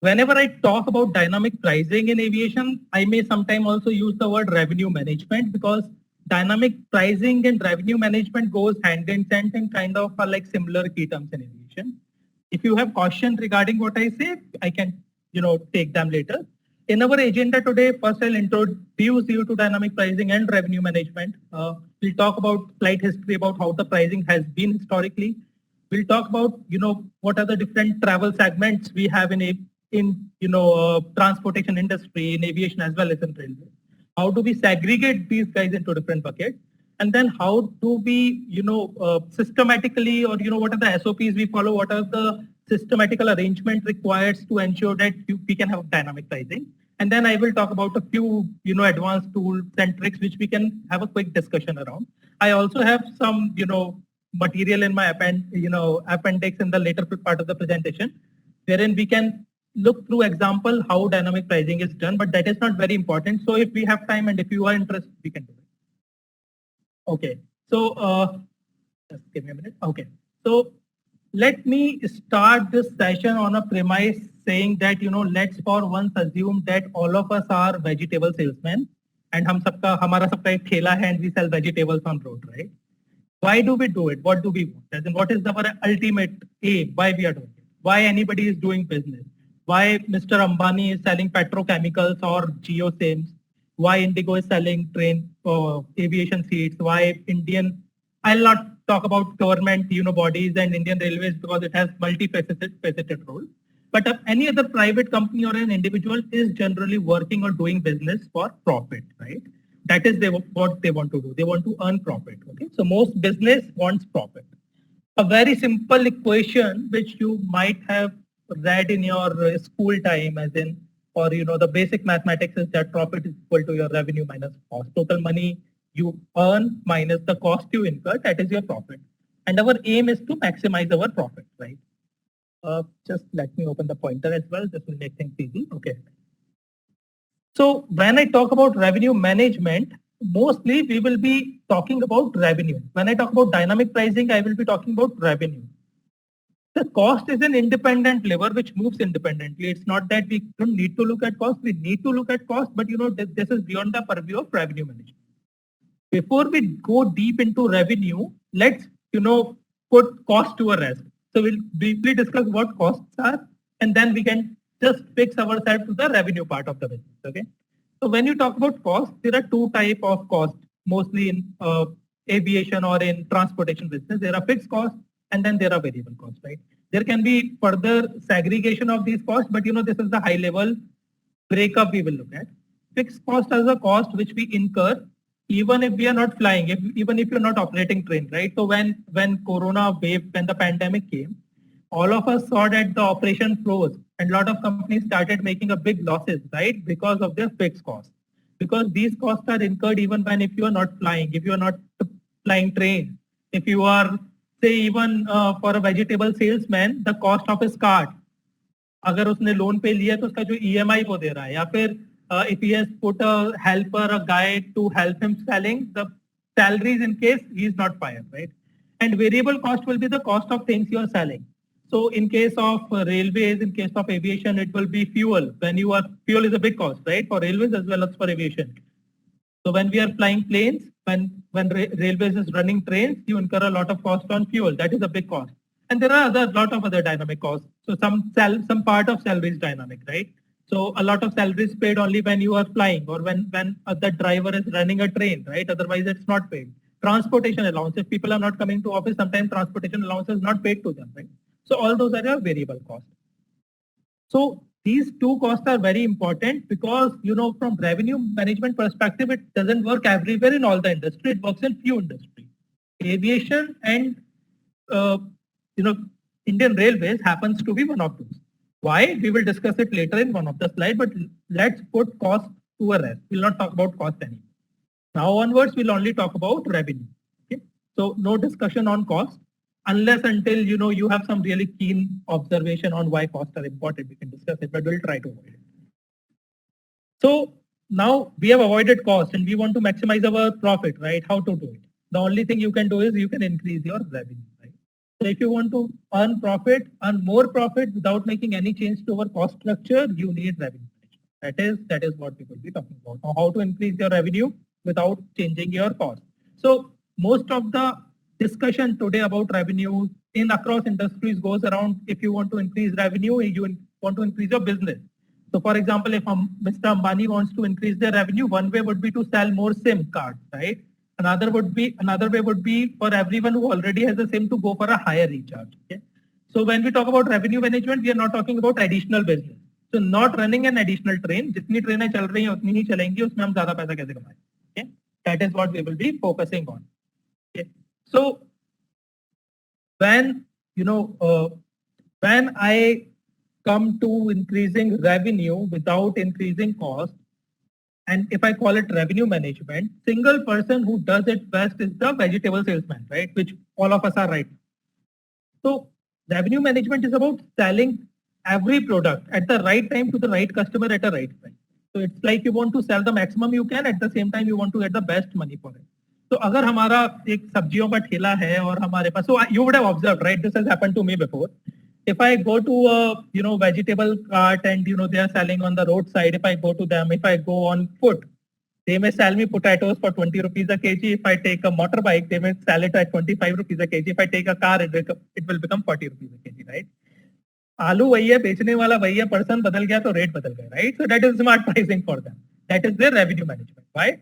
Whenever I talk about dynamic pricing in aviation, I may sometimes also use the word revenue management because dynamic pricing and revenue management goes hand in hand and kind of are like similar key terms in aviation. If you have questions regarding what I say, I can, take them later. In our agenda today, first I'll introduce you to dynamic pricing and revenue management. We'll talk about flight history, about how the pricing has been historically. We'll talk about, what are the different travel segments we have in transportation industry, in aviation as well as in railway. How do we segregate these guys into different buckets? And then how do we, systematically, or, what are the SOPs we follow? What are the systematical arrangement required to ensure that we can have dynamic pricing? And then I will talk about a few, advanced tools and tricks which we can have a quick discussion around. I also have some, material in my appendix in the later part of the presentation, wherein we can look through example how dynamic pricing is done, but that is not very important. So if we have time and if you are interested, we can do it. Okay, so just give me a minute. Okay, so let me start this session on a premise saying that, let's for once assume that all of us are vegetable salesmen and hamara sabka ek thela hai and we sell vegetables on road, right? Why do we do it? What do we want? As in, what is our ultimate aim? Why we are doing it? Why anybody is doing business? Why Mr. Ambani is selling petrochemicals or geosims? Why Indigo is selling aviation seats? Why I'll not talk about government, bodies and Indian Railways because it has multifaceted role. But any other private company or an individual is generally working or doing business for profit, right? That is what they want to do. They want to earn profit. Okay, so most business wants profit. A very simple equation which you might have read in your school time, as in, or the basic mathematics is that profit is equal to your revenue minus cost. Total money you earn minus the cost you incur, that is your profit. And our aim is to maximize our profit, right? Just let me open the pointer as well. This will make things easy. Okay. So when I talk about revenue management, mostly we will be talking about revenue. When I talk about dynamic pricing, I will be talking about revenue. The cost is an independent lever which moves independently. It's not that we don't need to look at cost. We need to look at cost, but this is beyond the purview of revenue management. Before we go deep into revenue, let's put cost to a rest. So we'll briefly discuss what costs are, and then we can just fix ourselves to the revenue part of the business. Okay. So when you talk about cost, there are two types of cost, mostly in aviation or in transportation business. There are fixed costs and then there are variable costs, right? There can be further segregation of these costs, but this is the high level breakup we will look at. Fixed cost as a cost which we incur even if we are not flying, even if you're not operating train, right? So when Corona wave, when the pandemic came, all of us saw that the operation froze and a lot of companies started making a big losses, right? Because of their fixed costs. Because these costs are incurred even when if you are not flying, if you are not flying train, if you are, say, even for a vegetable salesman, the cost of his cart, अगर उसने loan पे लिया तो उसका जो EMI वो दे रहा है, या फिर if he has put a helper, a guy to help him selling, the salaries in case he is not fired, right? And variable cost will be the cost of things you are selling. So in case of railways, in case of aviation, it will be fuel. Fuel is a big cost, right? For railways as well as for aviation. So when we are flying planes, when railways is running trains, you incur a lot of cost on fuel. That is a big cost. And there are a lot of other dynamic costs. So some part of salary is dynamic, right? So a lot of salary is paid only when you are flying or when the driver is running a train, right? Otherwise, it's not paid. Transportation allowance. If people are not coming to office, sometimes transportation allowance is not paid to them, right? So all those are your variable costs. So these two costs are very important because, from revenue management perspective, it doesn't work everywhere in all the industry. It works in few industries. Aviation and, Indian Railways happens to be one of those. Why? We will discuss it later in one of the slides, but let's put cost to a rest. We'll not talk about cost anymore. Now onwards, we'll only talk about revenue. Okay? So no discussion on cost unless until, you have some really keen observation on why costs are important. We can discuss it, but we'll try to avoid it. So now we have avoided cost and we want to maximize our profit, right? How to do it? The only thing you can do is you can increase your revenue, right? So if you want to earn profit, earn more profit without making any change to our cost structure, you need revenue management. That is what we will be talking about. Now, how to increase your revenue without changing your cost. So most of the discussion today about revenue in across industries goes around if you want to increase revenue, you want to increase your business. So for example, if Mr. Ambani wants to increase their revenue, one way would be to sell more SIM cards, right? Another way would be for everyone who already has a SIM to go for a higher recharge. Okay? So when we talk about revenue management, we are not talking about additional business. So not running an additional train, जितनी ट्रेनें चल रही हैं उतनी ही चलेंगी, उसमें हम ज्यादा पैसा कैसे कमाएं? Okay? That is what we will be focusing on. Okay? So when when I come to increasing revenue without increasing cost, and if I call it revenue management, single person who does it best is the vegetable salesman, right? Which all of us are right now. So revenue management is about selling every product at the right time to the right customer at a right price. So it's like you want to sell the maximum you can, at the same time you want to get the best money for it. So अगर हमारा एक सब्जियों का ठेला है और हमारे पास, so you would have observed, right? This has happened to me before. If I go to a vegetable cart and they are selling on the roadside, if I go to them, if I go on foot, they may sell me potatoes for 20 rupees a kg. If I take a motorbike, they may sell it at 25 rupees a kg. If I take a car, it will become 40 rupees a kg, right? आलू वही है, बेचने वाला वही है, person बदल गया तो रेट बदल गया, right? So that is smart pricing for them. That is their revenue management. Why?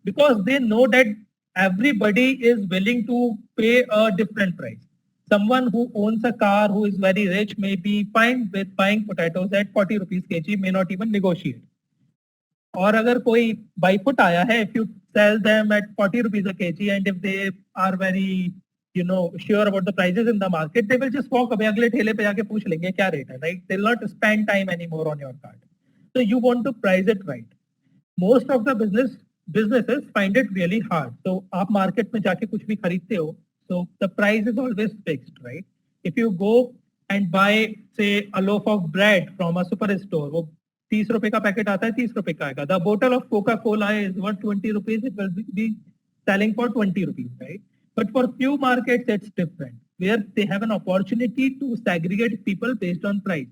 Because they know that everybody is willing to pay a different price. Someone who owns a car, who is very rich, may be fine with buying potatoes at 40 rupees kg, may not even negotiate. और अगर कोई by foot आया है, if you sell them at 40 rupees a kg, and if they are very sure about the prices in the market, they will just walk away. अगले ठेले पे जाके पूछ लेंगे क्या रेट है, right? They will not spend time anymore on your card. So you want to price it right. Most of the businesses find it really hard. So आप market में जाके कुछ भी खरीदते हो, so the price is always fixed, right? If you go and buy, say, a loaf of bread from a superstore, वो 30 रुपए का पैकेट आता है, 30 रुपए का आएगा. The bottle of Coca-Cola is worth 20 rupees. It will be selling for 20 rupees, right? But for few markets, it's different, where they have an opportunity to segregate people based on price.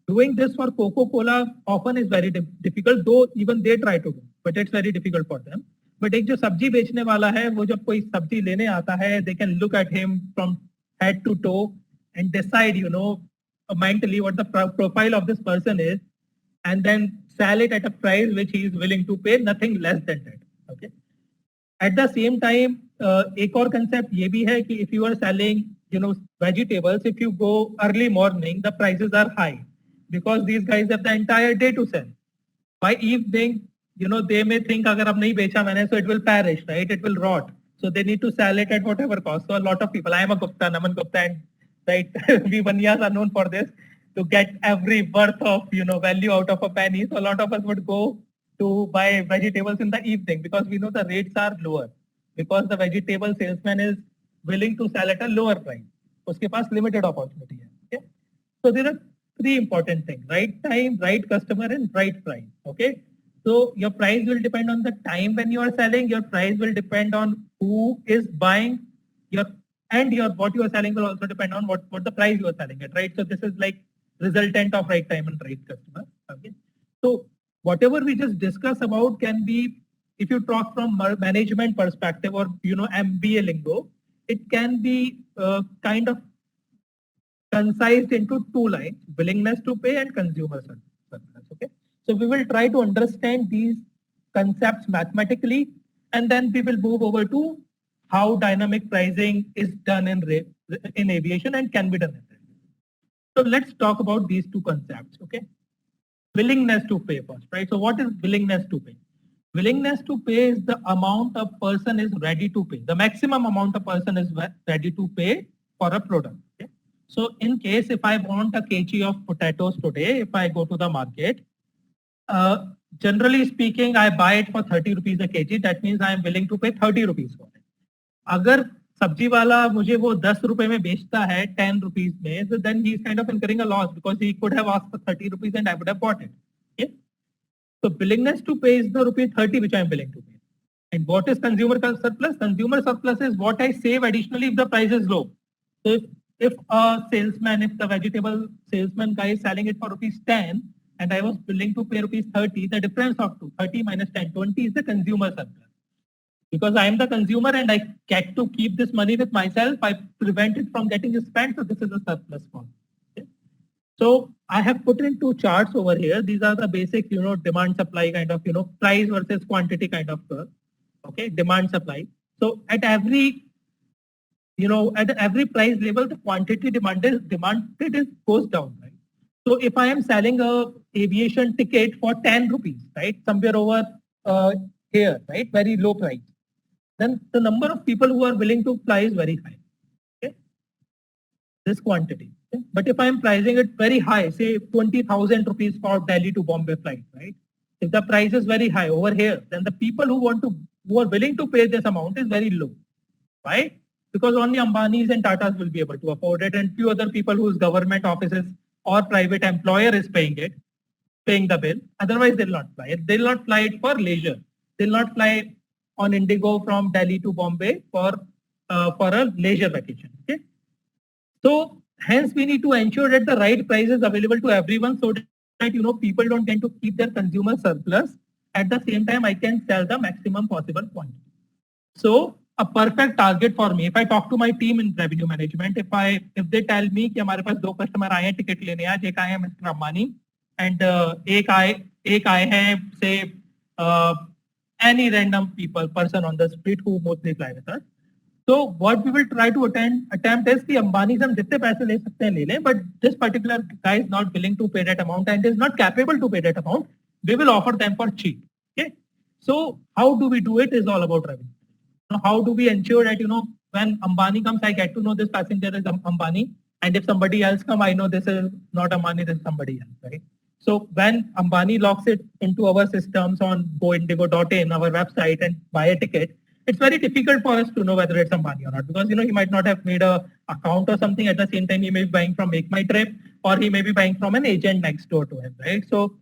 Doing this for Coca-Cola often is very difficult, though even they try to do, but it's very difficult for them. But एक जो सब्जी बेचने वाला है, वो जब कोई सब्जी लेने आता है, they can look at him from head to toe and decide, mentally what the profile of this person is, and then sell it at a price which he is willing to pay, nothing less than that. Okay. At the same time, एक और concept ये भी है कि if you are selling, vegetables, if you go early morning, the prices are high because these guys have the entire day to sell. By evening, they may think अगर अब नहीं बेचा मैंने, so it will perish, right? It will rot. So they need to sell it at whatever cost. So a lot of people, I am a Gupta, Naman Gupta, and right, we Banyas are known for this, to get every worth of value out of a penny. So a lot of us would go to buy vegetables in the evening because we know the rates are lower, because the vegetable salesman is willing to sell at a lower price. उसके पास limited opportunity है. Okay? So there are three important things: right time, right customer, and right price. Okay. So your price will depend on the time when you are selling. Your price will depend on who is buying. What you are selling will also depend on what the price you are selling at, right? So this is like resultant of right time and right customer. Okay. So whatever we just discuss about can be, if you talk from management perspective or MBA lingo, it can be kind of concised into two lines: willingness to pay and consumer surplus. Okay. So we will try to understand these concepts mathematically, and then we will move over to how dynamic pricing is done in aviation and can be done in aviation. So let's talk about these two concepts. Okay. Willingness to pay first, right? So what is willingness to pay? Willingness to pay is the amount a person is ready to pay, the maximum amount a person is ready to pay for a product. Okay? So in case if I want a kg of potatoes today, if I go to the market, generally speaking, I buy it for 30 rupees a kg. That means I am willing to pay 30 rupees for it. अगर सब्जी वाला मुझे वो 10 रुपए में बेचता है 10 rupees में, so then he is kind of incurring a loss because he could have asked for 30 rupees and I would have bought it. Okay? So willingness to pay is the rupee 30 which I am willing to pay. And what is consumer surplus? Consumer surplus is what I save additionally if the price is low. So if if the vegetable salesman guy is selling it for rupees 10 and I was willing to pay rupees 30, the difference of 30 minus 10, 20 is the consumer surplus. Because I am the consumer and I get to keep this money with myself, I prevent it from getting spent, so this is a surplus fund. Okay. So I have put in two charts over here. These are the basic, demand supply kind of, price versus quantity kind of curve. Okay, demand supply. So at every price level, the quantity demanded goes down, right? So if I am selling a aviation ticket for 10 rupees, right, somewhere over here, right, very low price, then the number of people who are willing to fly is very high. Okay, this quantity. Okay? But if I am pricing it very high, say 20,000 rupees for Delhi to Bombay flight, right? If the price is very high over here, then the people who are willing to pay this amount is very low, right? Because only Ambanis and Tatas will be able to afford it, and few other people whose government offices or private employer is paying the bill. Otherwise, they'll not fly it. They'll not fly it for leisure. They'll not fly on Indigo from Delhi to Bombay for a leisure vacation. Okay. So hence we need to ensure that the right price is available to everyone, so that people don't tend to keep their consumer surplus. At the same time, I can sell the maximum possible quantity. So a perfect target for me, if I talk to my team in revenue management, if they tell me कि हमारे पास दो customer आए हैं ticket लेने आज, एक आए हैं Mr. Ambani and एक आए हैं say any random person on the street who mostly fly with us. So what we will try to attempt is कि Ambani से हम जितने पैसे ले सकते हैं ले लें, but this particular guy is not willing to pay that amount and is not capable to pay that amount, we will offer them for cheap. Okay. So how do we do it is all about revenue. How do we ensure that, when Ambani comes, I get to know this passenger is Ambani, and if somebody else come, I know this is not Ambani, this is somebody else, right? So when Ambani locks it into our systems on goindigo.in, our website, and buy a ticket, it's very difficult for us to know whether it's Ambani or not, because, he might not have made a account or something. At the same time, he may be buying from Make My Trip, or he may be buying from an agent next door to him, right? So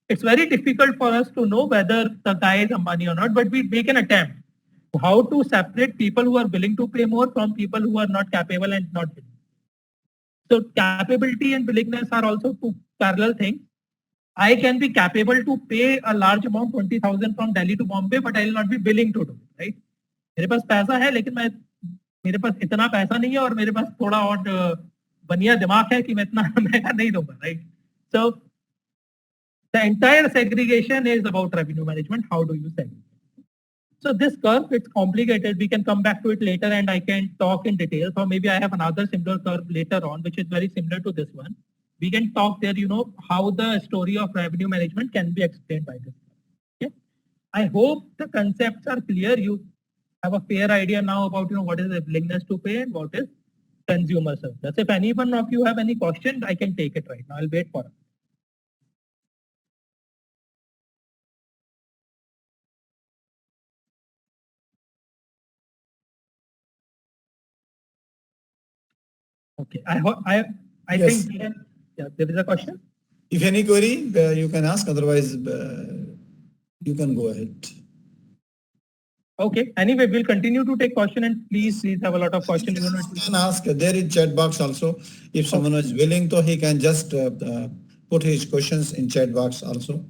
it's very difficult for us to know whether the guy is Ambani or not, but we make an attempt. How to separate people who are willing to pay more from people who are not capable and not willing. So capability and willingness are also two parallel things. I can be capable to pay a large amount, 20,000 from Delhi to Bombay, but I will not be willing to do it, right? मेरे पास पैसा है, लेकिन मेरे पास इतना पैसा नहीं है और मेरे पास थोड़ा और बनिया दिमाग है कि मैं इतना महंगा नहीं दूंगा, right? So the entire segregation is about revenue management. How do you segregate? So this curve, it's complicated. We can come back to it later and I can talk in details, or maybe I have another similar curve later on, which is very similar to this one. We can talk there, how the story of revenue management can be explained by this. Okay. I hope the concepts are clear. You have a fair idea now about, what is the willingness to pay and what is consumer surplus. If any one of you have any questions, I can take it right now. I'll wait for it. Okay, I yes. Think there is a question. If any query, you can ask. Otherwise, you can go ahead. Okay. Anyway, we'll continue to take question, and please have a lot of questions. You can ask. There is chat box also. If someone is willing to, he can just put his questions in chat box also.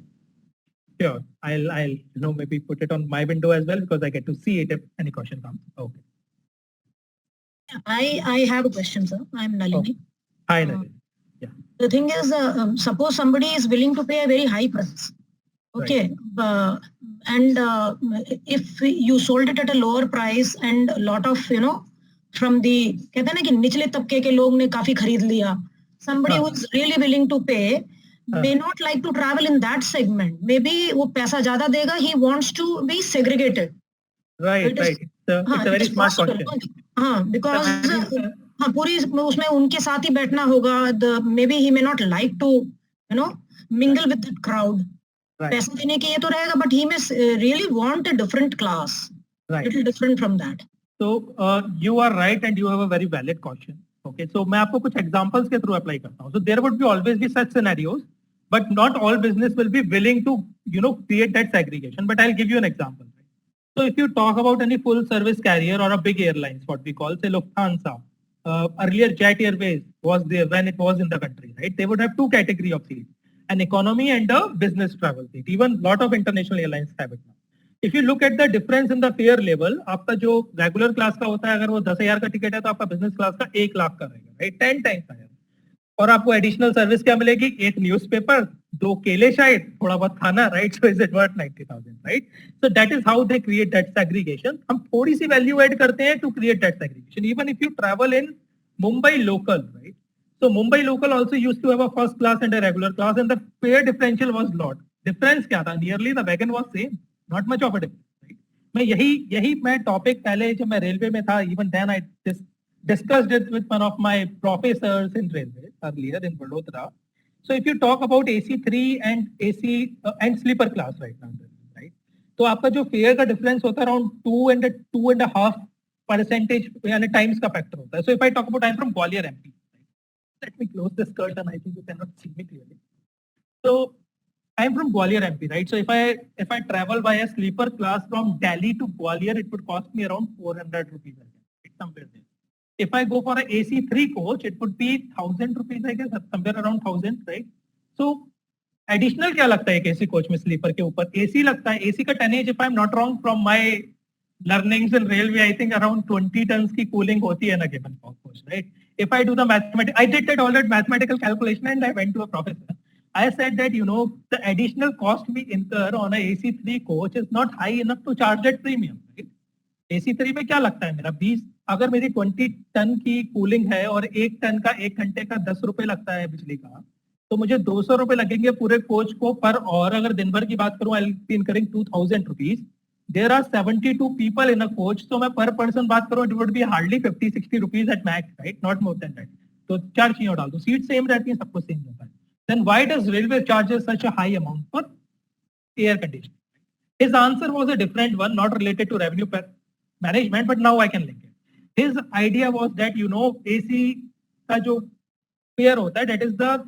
Sure. I'll maybe put it on my window as well, because I get to see it if any question comes. Okay. I have a question, sir. I'm Nalini. Hi, Nalini. Yeah. The thing is, suppose somebody is willing to pay a very high price. Okay. Right. And if you sold it at a lower price and a lot of, from the, कहते हैं ना कि निचले तबके के लोग ने काफी खरीद लिया. Somebody who is really willing to pay may not like to travel in that segment. Maybe वो पैसा ज़्यादा देगा. He wants to be segregated. Right. It's a very smart question. Because पूरी उसमें उनके साथ ही बैठना होगा. Maybe he may not like to, mingle with that crowd. Right. पैसा देने के ये तो रहेगा, but he may really want a different class. Right. Little different from that. So you are right, and you have a very valid question. Okay, so मैं आपको कुछ examples के through apply करता हूँ. So there would always be such scenarios, but not all business will be willing to, create that segregation. But I'll give you an example. So if you talk about any full service carrier or a big airlines, what we call, say Lufthansa, earlier Jet Airways was there when it was in the country, right? They would have two category of seats, an economy and a business travel seat. Even lot of international airlines have it now. If you look at the difference in the fare level, आपका जो regular class का होता है, अगर वो 10,000 का ticket है तो आपका business class का 1 लाख का रहेगा, right? 10 times higher. और आपको एडिशनल सर्विस क्या मिलेगी? एक न्यूज़पेपर, 2 केले शायद, थोड़ा बहुत खाना, right? So is it worth 90,000, right? So that is how they create that segregation. हम थोड़ी सी वैल्यू ऐड करते हैं to create that segregation. Even if you travel in Mumbai local, right? So Mumbai local also used to have a first class and a regular class, and the fare differential was lot. Difference क्या था? Nearly the wagon was same, not much of a difference. Right? मैं यही मैं topic पहले जब मैं railway में था, even then I discussed it with one of my professors in railway earlier in Vadodara. So if you talk about AC3 and AC and sleeper class right now, right? तो आपका जो fare का difference होता है around 2.5% यानी times का factor होता है. So if I talk about, I'm from Gwalior MP. Let me close this curtain. I think you cannot see me clearly. So I'm from Gwalior MP, right? So if I travel by a sleeper class from Delhi to Gwalior, it would cost me around 400 rupees. It's somewhere there. If I go for a AC3 coach, it would be 1,000 rupees, I guess, somewhere around 1,000, right? So additional क्या लगता है एक AC coach में sleeper के ऊपर? AC लगता है. AC का tonnage, if I'm not wrong, from my learnings in railway, I think around 20 tons की cooling होती है ना given coach, right? If I do the mathematics, I did that all that mathematical calculation and I went to a professor. I said that, you know, the additional cost we incur on a AC3 coach is not high enough to charge that premium, right? AC3 में क्या लगता है मेरा 20, अगर मेरी 20 ton की cooling है और 1 टन का 1 घंटे का 10 रुपए लगता है बिजली का, तो मुझे 200 रुपए लगेंगे पूरे कोच को पर. और अगर दिन भर की बात करूं, I will be incurring 2,000 rupees. There are 72 people in a coach, so मैं per person बात करूं, it would be hardly 50-60 rupees at max, right? Not more than that. तो 4 चीजें डाल दो, सीट सेम रहती है, सब कुछ सेम रहता है. Then why does railway charges such a high amount for air conditioning? His answer was a different one, not related to revenue management, but now I can link it. His idea was that, you know, AC का जो fare होता है, that is the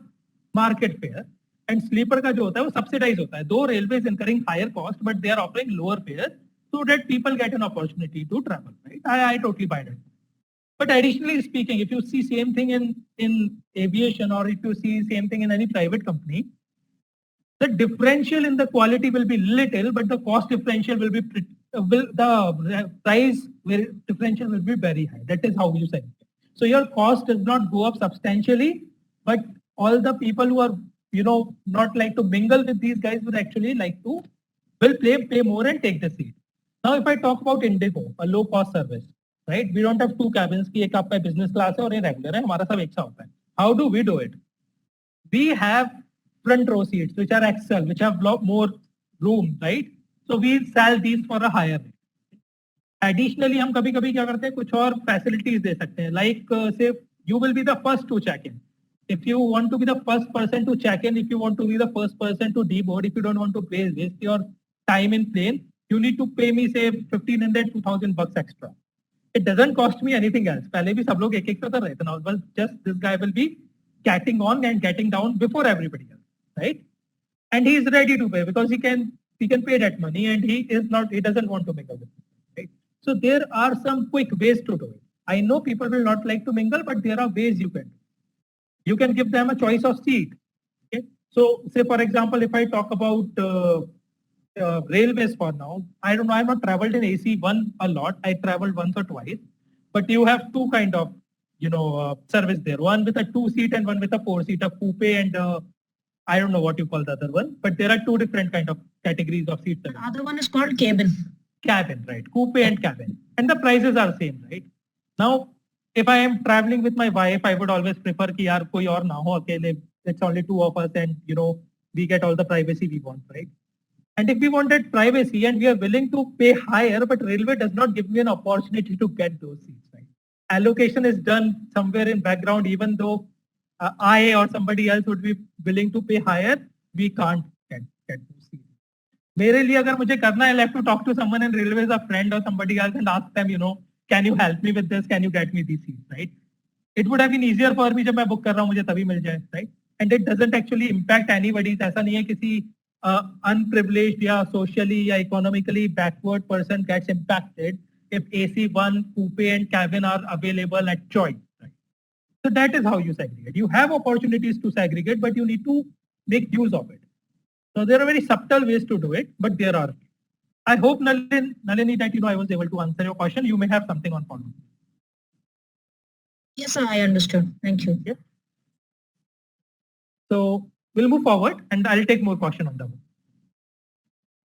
market fare. And sleeper का जो होता है वो subsidized होता है. Though railway is incurring higher cost, but they are offering lower fares so that people get an opportunity to travel. Right? I totally buy that. But additionally speaking, if you see same thing in aviation, or if you see same thing in any private company, the differential in the quality will be little, but the cost differential will be the price differential will be very high. That is how you say. So your cost does not go up substantially, but all the people who are, you know, not like to mingle with these guys would actually like to will pay more and take the seat. Now, if I talk about Indigo, a low cost service, right? We don't have two cabins की एक आपका business class है और एक regular है, हमारा सब एक सा होता है. How do we do it? We have front row seats which are XL, which have lot more room, right? So we sell these for a higher rate. Additionally, हम कभी-कभी क्या करते हैं, कुछ और facilities दे सकते हैं. Like say you will be the first to check in. If you want to be the first person to check in, if you want to be the first person to deboard, if you don't want to waste your time in plane, you need to pay me say 1,500, 2,000 bucks extra. It doesn't cost me anything else. पहले भी सब लोग एक-एक से कर रहे थे. Now, well, just this guy will be getting on and getting down before everybody else, right? And he is ready to pay because he can pay that money, and he doesn't want to mingle with it, right? So there are some quick ways to do it. I know people will not like to mingle, but there are ways you can do. You can give them a choice of seat. Okay? So say for example, if I talk about railways for now, I don't know, I've not traveled in AC1 a lot. I traveled once or twice, but you have two kind of, you know, service there. One with a 2-seat and one with a 4-seat, a coupe and I don't know what you call the other one, but there are two different kind of categories of seats. The other one is called cabin. Cabin, right? Coupe and cabin. And the prices are same, right? Now, if I am traveling with my wife, I would always prefer कि यार कोई और ना हो अकेले. It's only two of us, and you know we get all the privacy we want, right? And if we wanted privacy and we are willing to pay higher, but railway does not give me an opportunity to get those seats, right? Allocation is done somewhere in background, even though I or somebody else would be willing to pay higher, we can't get those seats. मेरे लिए अगर मुझे करना है, I have to talk to someone in railways, a friend or somebody else, and ask them, you know, can you help me with this? Can you get me these seats, right? It would have been easier for me जब मैं book कर रहा हूँ मुझे तभी मिल जाए, right? And it doesn't actually impact anybody. ऐसा नहीं है किसी unprivileged या socially या economically backward person gets impacted if AC1, coupe and cabin are available at choice. Right? So that is how you segregate. You have opportunities to segregate, but you need to make use of it. So there are very subtle ways to do it, but there are. I hope, Nalini, that I was able to answer your question. You may have something on follow. Yes, I understood. Thank you. Yeah. So we'll move forward, and I'll take more question on that.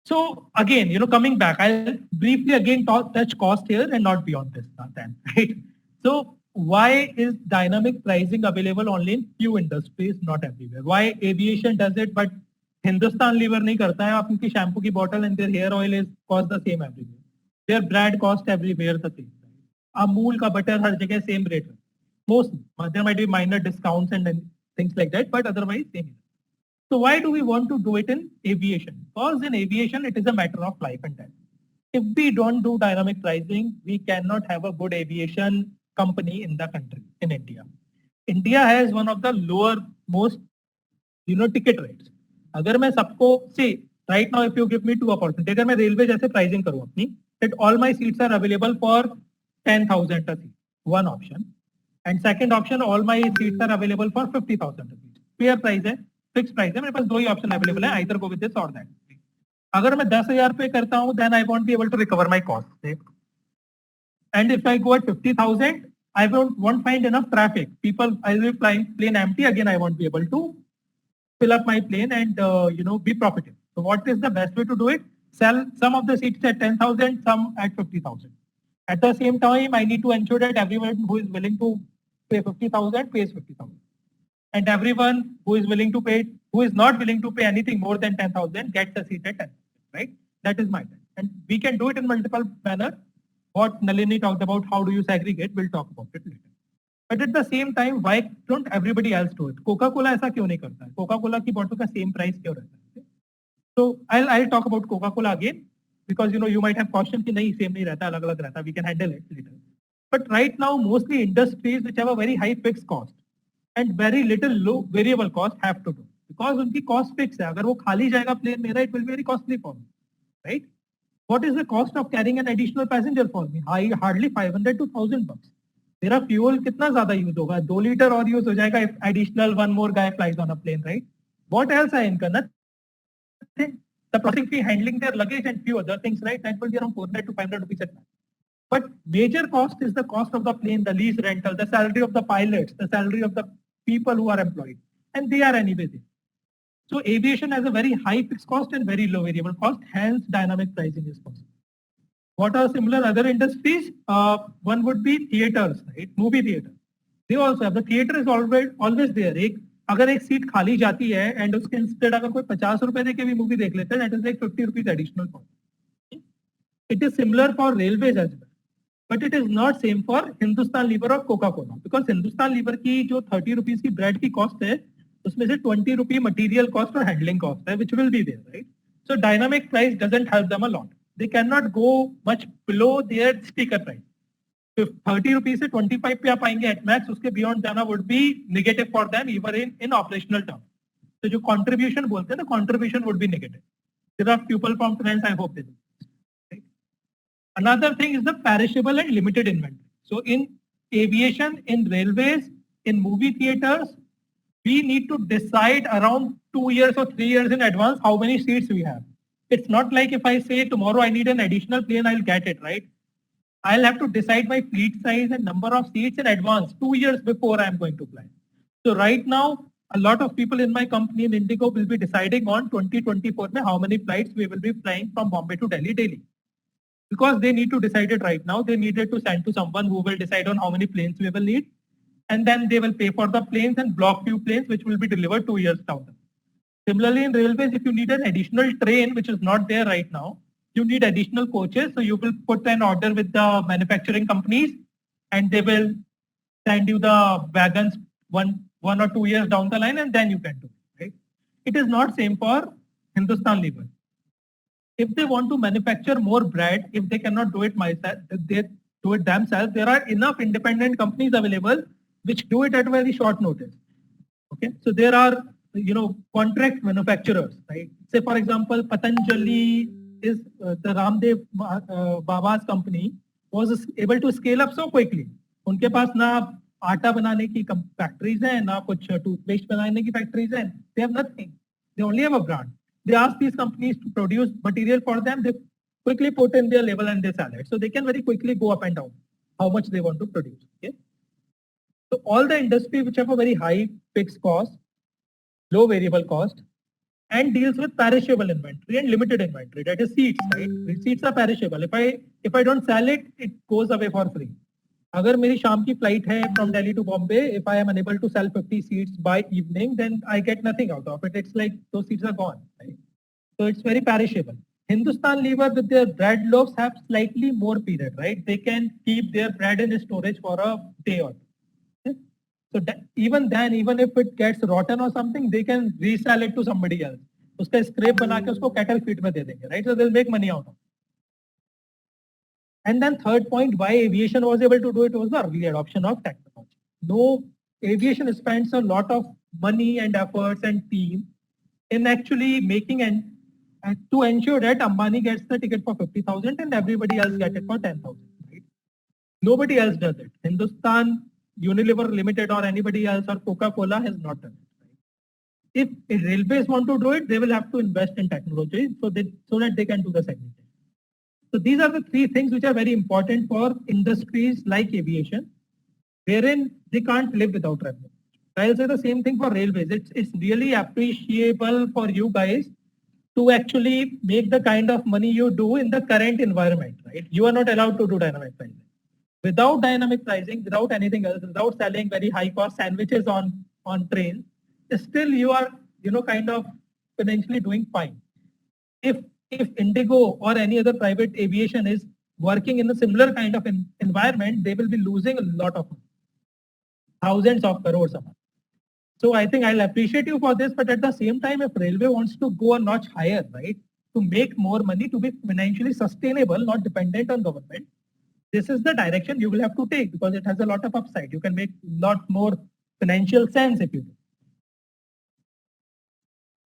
So again, coming back, I'll briefly again touch cost here and not beyond this then, right? So why is dynamic pricing available only in few industries, not everywhere? Why aviation does it, but Hindustan Lever नहीं करता है? आप उनकी shampoo की bottle and their hair oil is cost the same everywhere. Their bread cost everywhere the same. Amul का butter हर जगह same rate. Most there might be minor discounts and things like that, but otherwise same. So why do we want to do it in aviation? Because in aviation, it is a matter of life and death. If we don't do dynamic pricing, we cannot have a good aviation company in the country, in India. India has one of the lower most, ticket rates. अगर मैं सबको say right now if you give me two opportunities, अगर मैं railway जैसे pricing करूँ अपनी, that all my seats are available for 10,000 a seat, one option, and second option all my seats are available for 50,000 a seat. Fair price है, fixed price है, मेरे पास दो ही option available है, either go with this or that. अगर मैं 10,000 पे करता हूँ, then I won't be able to recover my cost. And if I go at 50,000, I won't find enough traffic. People, I will be flying plane empty. Again, I won't be able to fill up my plane and be profitable. So what is the best way to do it? Sell some of the seats at 10,000, some at 50,000. At the same time, I need to ensure that everyone who is willing to pay 50,000 pays 50,000. And everyone who is not willing to pay anything more than 10,000 gets a seat at 10,000, right? That is my plan. And we can do it in multiple manner. What Nalini talked about, how do you segregate, we'll talk about it later. But at the same time, why don't everybody else do it? Coca-Cola ऐसा क्यों नहीं करता है? Coca-Cola की bottle का same price क्यों रहता है? So I'll talk about Coca-Cola again because you might have question कि नहीं same नहीं रहता, अलग-अलग रहता. We can handle it later. But right now, mostly industries which have a very high fixed cost and very little low variable cost have to do because उनकी cost fixed है. अगर वो खाली जाएगा plane मेरा, it will be very costly for me, right? What is the cost of carrying an additional passenger for me? Hardly 500 to 1,000 bucks. मेरा fuel कितना ज़्यादा use होगा? 2 liter और use हो जाएगा if additional one more guy flies on a plane, right? What else I incur? Nothing. The processing fee, handling their luggage and few other things, right? That will be around 400 to 500 rupees at max. But major cost is the cost of the plane, the lease rental, the salary of the pilots, the salary of the people who are employed, and they are anyway there. So aviation has a very high fixed cost and very low variable cost, hence dynamic pricing is possible. What are similar other industries? One would be theaters, right? Movie theater. They also have, the theater is always there. अगर एक seat खाली जाती है and उसके instead अगर कोई 50 रुपए दे के भी मूवी देख लेते हैं, that is like 50 rupees additional cost. It is similar for railways as well. But it is not same for Hindustan Lever or Coca-Cola because Hindustan Lever की जो 30 rupees की bread की cost है, उसमें से 20 rupee material cost और handling cost है, which will be there, right? So dynamic price doesn't help them a lot. They cannot go much below their sticker price. If 30 rupees से 25 पे आप आएंगे at max, उसके beyond जाना would be negative for them even in operational terms. So जो contribution बोलते हैं ना, contribution would be negative. There are people from finance, I hope they do. Right? Another thing is the perishable and limited inventory. So in aviation, in railways, in movie theaters, we need to decide around 2 years or 3 years in advance how many seats we have. It's not like if I say tomorrow I need an additional plane, I'll get it, right? I'll have to decide my fleet size and number of seats in advance 2 years before I'm going to fly. So right now, a lot of people in my company in Indigo will be deciding on 2024 mein how many flights we will be flying from Bombay to Delhi daily. Because they need to decide it right now. They needed to send to someone who will decide on how many planes we will need. And then they will pay for the planes and block few planes which will be delivered 2 years down. Similarly, in railways, if you need an additional train, which is not there right now, you need additional coaches. So you will put an order with the manufacturing companies and they will send you the wagons one or 2 years down the line and then you can do it, right? It is not same for Hindustan Lever. If they want to manufacture more bread, if they cannot do it themselves, there are enough independent companies available which do it at very short notice. Okay, so there are contract manufacturers, right? Say for example, Patanjali is the Ramdev Baba's company was able to scale up so quickly. उनके पास ना आटा बनाने की factories हैं, ना कुछ toothpaste बनाने की फैक्ट्रीज हैं. They have nothing. They only have a brand. They ask these companies to produce material for them. They quickly put in their label and they sell it. So they can very quickly go up and down how much they want to produce. Okay. So all the industry which have a very high fixed cost, low variable cost, and deals with perishable inventory and limited inventory. That is seeds, right? Seeds are perishable. If I don't sell it, it goes away for free. अगर मेरी शाम की flight है from Delhi to Bombay, if I am unable to sell 50 seats by evening, then I get nothing out of it. It's like those seats are gone, right? So it's very perishable. Hindustan Lever with their bread loaves have slightly more period, right? They can keep their bread in storage for a day or two. Okay? So that, even then, even if it gets rotten or something, they can resell it to somebody else. उसका scrape बना के उसको cattle feed में दे देंगे, right? So they'll make money out of it. And then third point, why aviation was able to do it was the early adoption of technology. No, aviation spends a lot of money and efforts and team in actually making and to ensure that Ambani gets the ticket for 50,000 and everybody else gets it for 10,000. Right? Nobody else does it. Hindustan, Unilever Limited or anybody else or Coca-Cola has not done it. Right? If railways want to do it, they will have to invest in technology so that they can do the segmentation. So these are the three things which are very important for industries like aviation, wherein they can't live without revenue. I'll say the same thing for railways. It's really appreciable for you guys to actually make the kind of money you do in the current environment, right? You are not allowed to do dynamic pricing. Without dynamic pricing, without anything else, without selling very high cost sandwiches on trains, still you are, kind of financially doing fine. If Indigo or any other private aviation is working in a similar kind of environment, they will be losing a lot of money, thousands of crores a month. So I think I'll appreciate you for this, but at the same time, if railway wants to go a notch higher, right, to make more money, to be financially sustainable, not dependent on government, this is the direction you will have to take because it has a lot of upside. You can make a lot more financial sense if you do.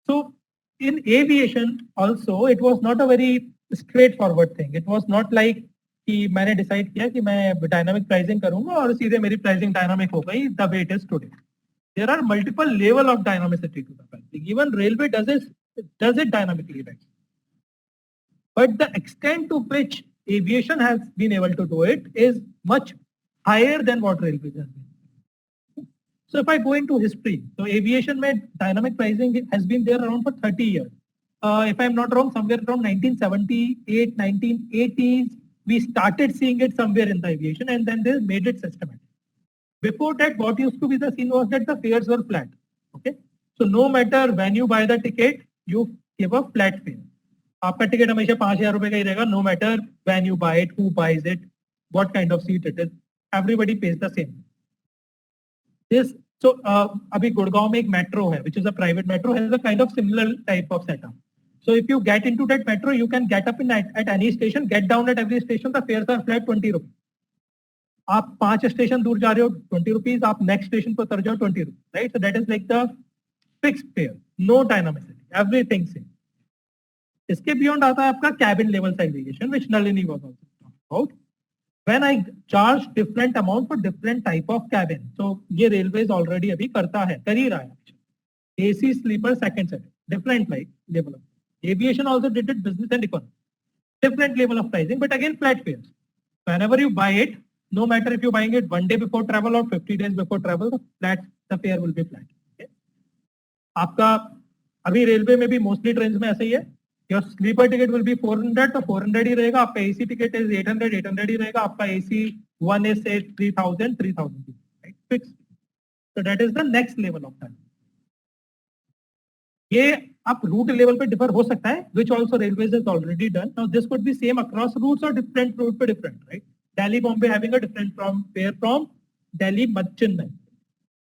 So in aviation also, it was not a very straightforward thing. It was not like कि मैंने decide किया कि मैं dynamic pricing करूंगा और सीधे मेरी pricing dynamic हो गई the way it is today. There are multiple level of dynamicity to the pricing. Even railway does it dynamically, right? But the extent to which aviation has been able to do it is much higher than what railways has been. So if I go into history, so aviation made dynamic pricing has been there around for 30 years. If I'm not wrong, somewhere around 1978, 1980s, we started seeing it somewhere in the aviation and then they made it systematic. Before that, what used to be the scene was that the fares were flat. Okay, so no matter when you buy the ticket, you give a flat fare. आपका ticket हमेशा 5,000 रुपए का ही रहेगा. No matter when you buy it, who buys it, what kind of seat it is, everybody pays the same. This so अभी गुड़गांव में एक metro है, which is a private metro, has a kind of similar type of setup. So if you get into that metro, you can get up at any station, get down at every station. The fares are flat 20 rupees. आप 5 station दूर जा रहे हो 20 rupees, आप next station पर उतर जाओ 20 rupees, right? So that is like the fixed fare, no dynamicity, everything same. इसके बियॉन्ड आता है आपका cabin level segregation, which Nalini was also talking about. When I charge different amount for different type of cabin, so ये railways already अभी करता है, कर ही रहा है. AC sleeper second set, different like level of. Aviation also did it, business and economy, different level of pricing, but again flat fares. Whenever you buy it, no matter if you're buying it 1 day before travel or 50 days before travel, the fare will be flat. Okay? आपका अभी railway में भी mostly train में ऐसे ही है. Your sleeper ticket will be 400, तो 400 ही रहेगा. आपका एसी टिकट इज 800 ही रहेगा. आपका AC 1 is say 3,000, right? Fixed. So that is the next level of time. ये आप रूट लेवल पे डिफर हो सकता है, which also railways has already done. Now this could be same across routes or different route पे different, right? Delhi Bombay having a different fare from Delhi Chennai.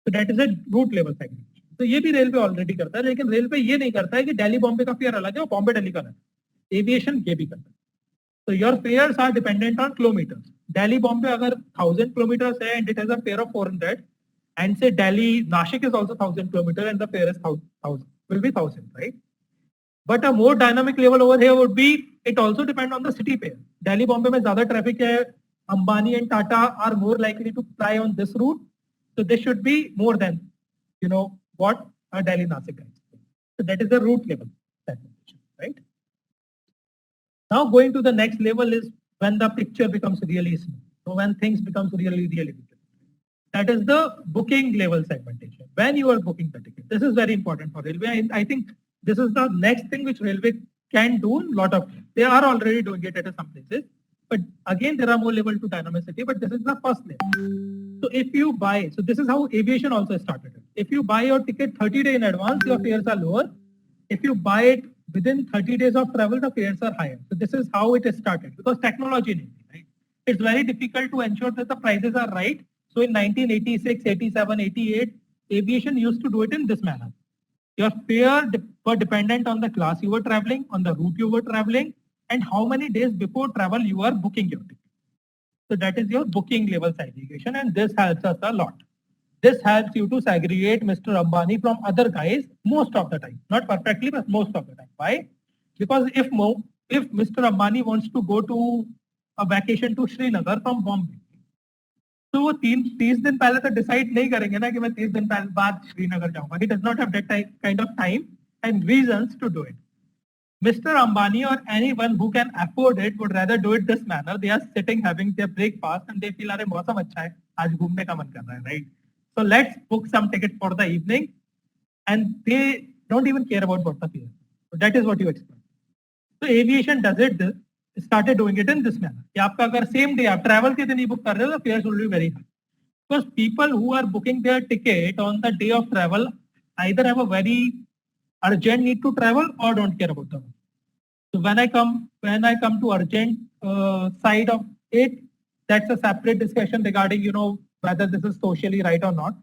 So that is a route level segregation. तो ये भी railway already करता है, लेकिन railway ये नहीं करता है कि दिल्ली बॉम्बे का फेयर अलग है और बॉम्बे दिल्ली का अलग है. एविएशन ये भी करता है. So your fares are dependent on kilometers. Delhi Bombay अगर 1000 kilometers है and it has a fare of 400, and say Delhi Nashik is also 1000 kilometers and the fare is 1000, will be 1000, right? But a more dynamic level over here would be, it also depend on the city fare. Delhi Bombay में ज्यादा traffic है, Ambani and Tata are more likely to fly on this route, So this should be more than, what a Delhi Nasik guys. So that is the root level segmentation, right? Now going to the next level is when the picture becomes really small. So when things becomes really difficult. That is the booking level segmentation. When you are booking the ticket, this is very important for railway. I think this is the next thing which railway can do. They are already doing it at some places, but again there are more level to dynamicity. But this is the first level. So if you buy, so this is how aviation also started. If you buy your ticket 30 days in advance, your fares are lower. If you buy it within 30 days of travel, the fares are higher. So this is how it is started because technology, right? It's very difficult to ensure that the prices are right. So in 1986, 87, 88, aviation used to do it in this manner. Your fare were dependent on the class you were traveling, on the route you were traveling, and how many days before travel you are booking your ticket. So that is your booking level segregation, and this helps us a lot. This helps you to segregate Mr. Ambani from other guys most of the time. Not perfectly, but most of the time. Why? Because if Mr. Ambani wants to go to a vacation to Srinagar from Bombay, तो वो 30 दिन पहले तो decide नहीं करेंगे ना कि मैं 30 दिन बाद श्रीनगर जाऊंगा. He does not have that kind of time and reasons to do it. Mr. Ambani or anyone who can afford it would rather do it this manner. They are sitting having their breakfast and they feel अरे मौसम अच्छा है, आज घूमने का मन कर रहा है, right? So let's book some ticket for the evening, and they don't even care about what the fare is. So that is what you expect. So aviation does it started doing it in this manner. कि आपका अगर same day आप travel के दिन ही book कर रहे हो तो fares will be very high. Because people who are booking their ticket on the day of travel either have a very urgent need to travel or don't care about them. So when I come to urgent side of it, that's a separate discussion regarding whether this is socially right or not.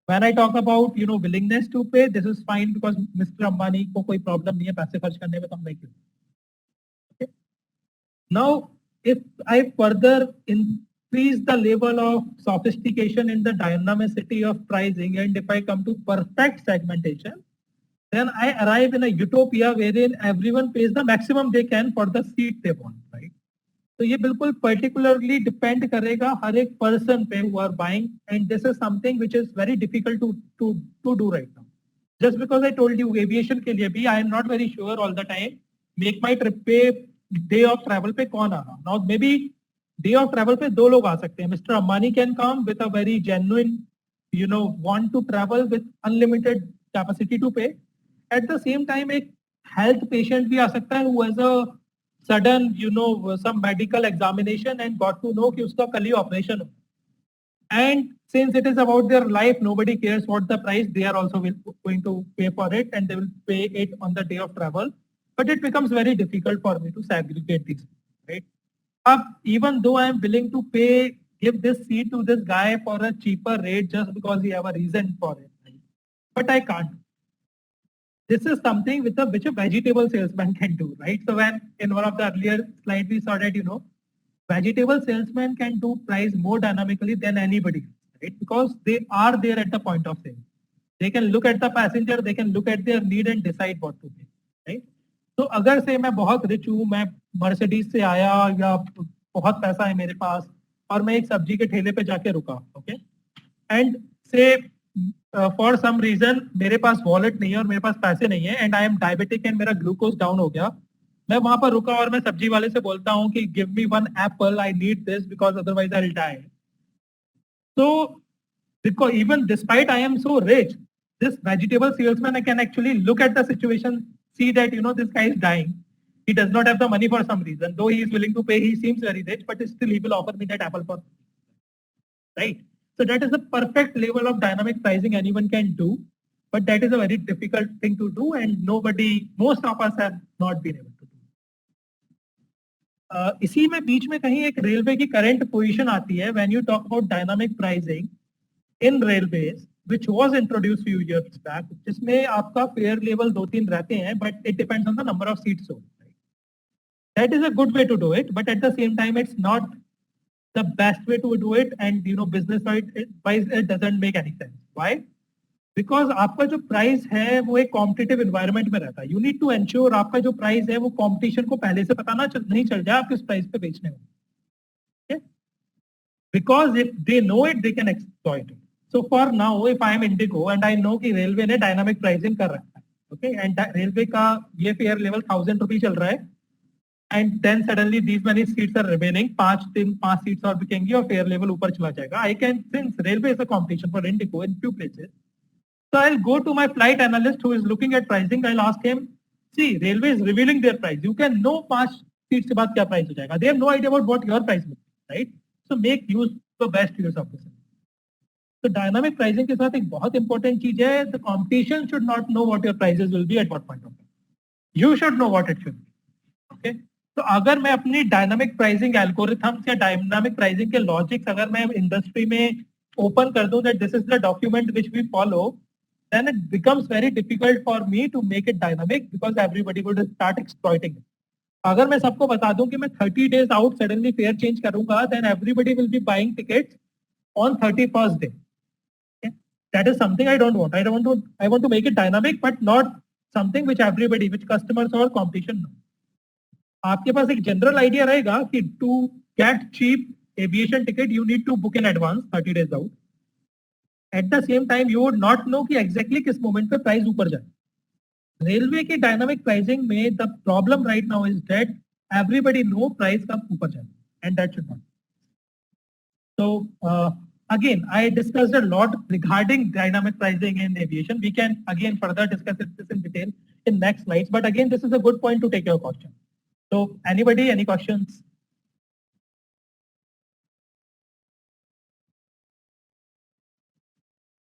When I talk about willingness to pay, this is fine because Mr. Ambani को कोई problem नहीं है पैसे खर्च करने में, तो हम नहीं क्यों. Okay. Now, if I further increase the level of sophistication in the dynamicity of pricing, and if I come to perfect segmentation, then I arrive in a utopia wherein everyone pays the maximum they can for the seat they want, right? So ये बिल्कुल particularly depend करेगा हर एक person पे who are buying, and this is something which is very difficult to do right now. Just because I told you aviation के लिए भी I am not very sure all the time make my trip पे day of travel पे कौन आ रहा. Now maybe day of travel पे दो लोग आ सकते हैं. Mr. Ambani can come with a very genuine want to travel with unlimited capacity to pay. At the same time एक health patient भी आ सकता है who has a sudden some medical examination and got to know कि उसका कल ही operation हो. And since it is about their life, nobody cares what the price, they are also going to pay for it, and they will pay it on the day of travel. But it becomes very difficult for me to segregate these, right? Even though I am willing to give this seat to this guy for a cheaper rate just because he have a reason for it, right? But I can't. This is something which a vegetable salesman can do, right? So when in one of the earlier slides we saw that vegetable salesman can do price more dynamically than anybody, right? Because they are there at the point of sale. They can look at the passenger, they can look at their need and decide what to pay, right? So अगर से मैं बहुत rich हूँ, मैं Mercedes से आया या बहुत पैसा है मेरे पास और मैं एक सब्जी के ठेले पे जाके रुका, ओके, एंड से फॉर सम रीजन मेरे पास वॉलेट नहीं है और मेरे पास पैसे नहीं है and I am diabetic and मेरा ग्लूकोज डाउन हो गया, मैं वहां पर रुका और मैं सब्जी वाले से बोलता हूँ कि give me 1 apple, I need this because otherwise I will die. So because even despite I am so rich, this vegetable salesman can actually look at the situation, see that this guy is dying, he does not have the money for some reason, though he is willing to pay, he seems very rich, but still he will offer me that apple for free, right? So that is the perfect level of dynamic pricing anyone can do, but that is a very difficult thing to do and most of us have not been able to do. इसी में बीच में कहीं एक railway की current position आती है when you talk about dynamic pricing in railways, which was introduced few years back, जिसमें आपका फेयर लेवल 2-3 रहते हैं, but it depends on the number of seats sold. Right? That is a good way to do it, but at the same time, it's not the best way to do it, and business wise it doesn't make any sense. Why? Because आपका जो price है वो एक competitive environment में रहता है. You need to ensure आपका जो प्राइस है वो कंपटीशन को पहले से पता नहीं चल जाए आप किस प्राइस पे बेचने हो. Okay? Because if they know it, they can exploit it. So for now, if I am Indigo and I know कि रेलवे ने डायनामिक प्राइसिंग कर रखा है, okay, and रेलवे का ये फेयर लेवल 1000 रुपीज चल रहा है, and then suddenly these many seats are remaining, 5 seats और बिकेंगी और फेयर लेवल ऊपर चला जाएगा. I can, since railway is a competition for Indigo in few places, so I'll go to my flight analyst who is looking at pricing. I'll ask him, see, railway is revealing their price. You can know 5 seats के बाद क्या price हो जाएगा. They have no idea about what your price will be, right? So make use the best use of this. तो dynamic pricing के साथ एक बहुत इंपॉर्टेंट चीज है, the competition should not know what your prices will be at what point of time. You should know what it should be. Okay, तो अगर मैं अपनी डायनामिक प्राइसिंग एल्गोरिथम्स या डायनामिक प्राइसिंग के लॉजिक्स अगर मैं इंडस्ट्री में ओपन कर दूं that this is the document which we follow, then it becomes very difficult for me to make it dynamic because everybody would start exploiting it. अगर मैं सबको बता दूं कि मैं 30 days out suddenly fare change करूंगा, then everybody will be buying tickets on 31st day. Okay? That is something I don't want. I want to make it dynamic, but not something which everybody, which customers or competition know. आपके पास एक general idea रहेगा कि to get cheap aviation ticket you need to book in advance 30 days out. At the same time you would not know कि exactly किस moment पे price ऊपर जाए. Railway की डायनामिक प्राइसिंग में the problem right now is that everybody know price कब ऊपर जाए, and that should not. So again, I discussed a lot regarding dynamic pricing in aviation. We can again further discuss this in detail in next slides. But again, this is a good point to take your question. So anybody, any questions?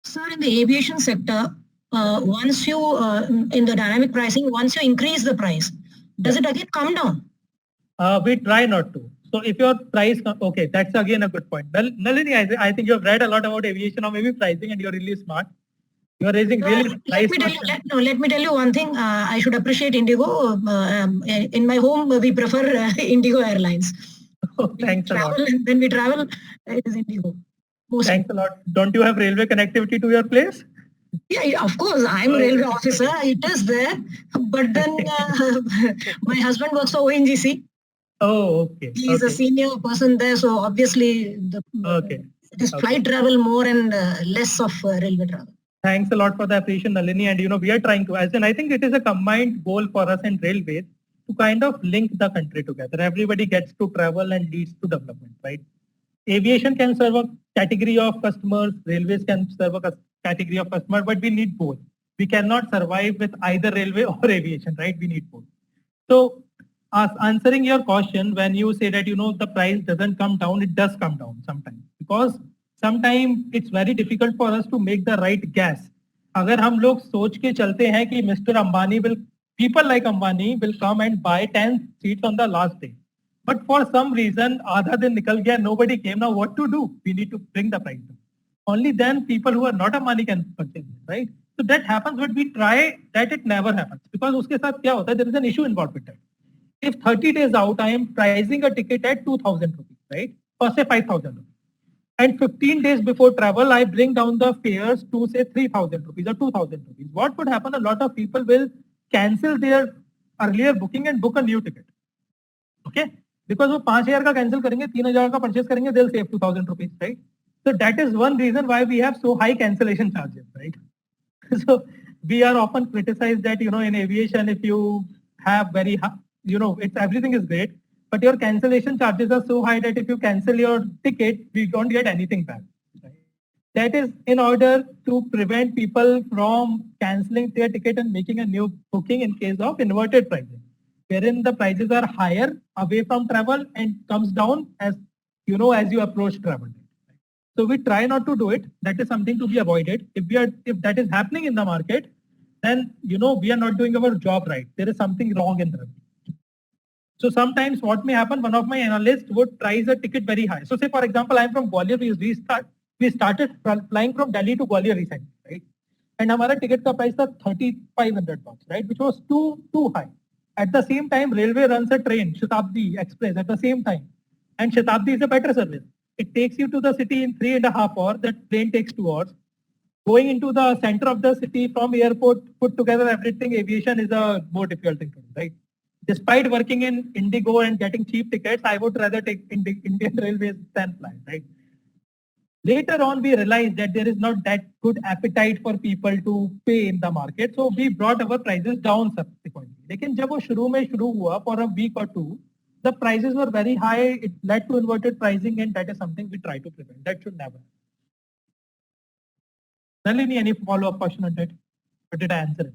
Sir, in the aviation sector, once you, in the dynamic pricing, once you increase the price, does it again come down? We try not to. So if your price, okay, that's again a good point. Nalini, I think you have read a lot about aviation or maybe pricing and you're really smart. You're raising really nice questions. Let me tell you one thing. I should appreciate Indigo. In my home, we prefer Indigo Airlines. Oh, thanks a lot. When we travel, it is Indigo. Thanks a lot. Don't you have railway connectivity to your place? Yeah, of course. I'm a railway officer. It is there. But then my husband works for ONGC. Oh, okay. He's a senior person there. So obviously, it is flight travel more and less of railway travel. Thanks a lot for the appreciation, Nalini. And we are trying to, as in, I think it is a combined goal for us and railways to kind of link the country together. Everybody gets to travel and leads to development, right? Aviation can serve a category of customers, railways can serve a category of customers, but we need both. We cannot survive with either railway or aviation, right? We need both. So answering your question, when you say that, the price doesn't come down, it does come down sometimes, because sometimes it's very difficult for us to make the right guess. अगर हम लोग सोच के चलते हैं कि Mr. Ambani will, people like Ambani will come and buy 10 seats on the last day. But for some reason, आधा दिन निकल गया, nobody came. Now what to do? We need to bring the price down. Only then people who are not Ambani can purchase it, right? So that happens, but we try that it never happens, because उसके साथ क्या होता है? There is an issue involved with that. If 30 days out, I am pricing a ticket at 2,000 rupees, right? Or say 5,000 rupees. And 15 days before travel, I bring down the fares to say 3,000 rupees or 2,000 rupees. What would happen? A lot of people will cancel their earlier booking and book a new ticket. Okay? Because वो 5,000 का cancel करेंगे, 3,000 का purchase करेंगे, they'll save 2,000 rupees, right? So that is one reason why we have so high cancellation charges, right? So we are often criticized that, in aviation, if you have very high, everything is great, but your cancellation charges are so high that if you cancel your ticket, we don't get anything back. Right? That is in order to prevent people from canceling their ticket and making a new booking in case of inverted pricing, wherein the prices are higher away from travel and comes down as you approach travel. So we try not to do it. That is something to be avoided. If that is happening in the market, then we are not doing our job right. There is something wrong in that. So sometimes what may happen, one of my analysts would price a ticket very high. So say for example, I'm from Gwalior. We started flying from Delhi to Gwalior recently, right? And our ticket ka price was 3,500 bucks, right? Which was too high. At the same time, railway runs a train, Shatabdi Express, at the same time. And Shatabdi is a better service. It takes you to the city in 3.5 hours. That train takes 2 hours. Going into the center of the city from airport, put together everything, aviation is a more difficult thing to do, right? Despite working in Indigo and getting cheap tickets, I would rather take Indian Railways than fly, right? Later on, we realized that there is not that good appetite for people to pay in the market. So we brought our prices down subsequently. लेकिन जब वो शुरू हुआ for a week or two, the prices were very high. It led to inverted pricing, and that is something we try to prevent. That should never. Nalini, any follow-up question on that? Or did I answer it?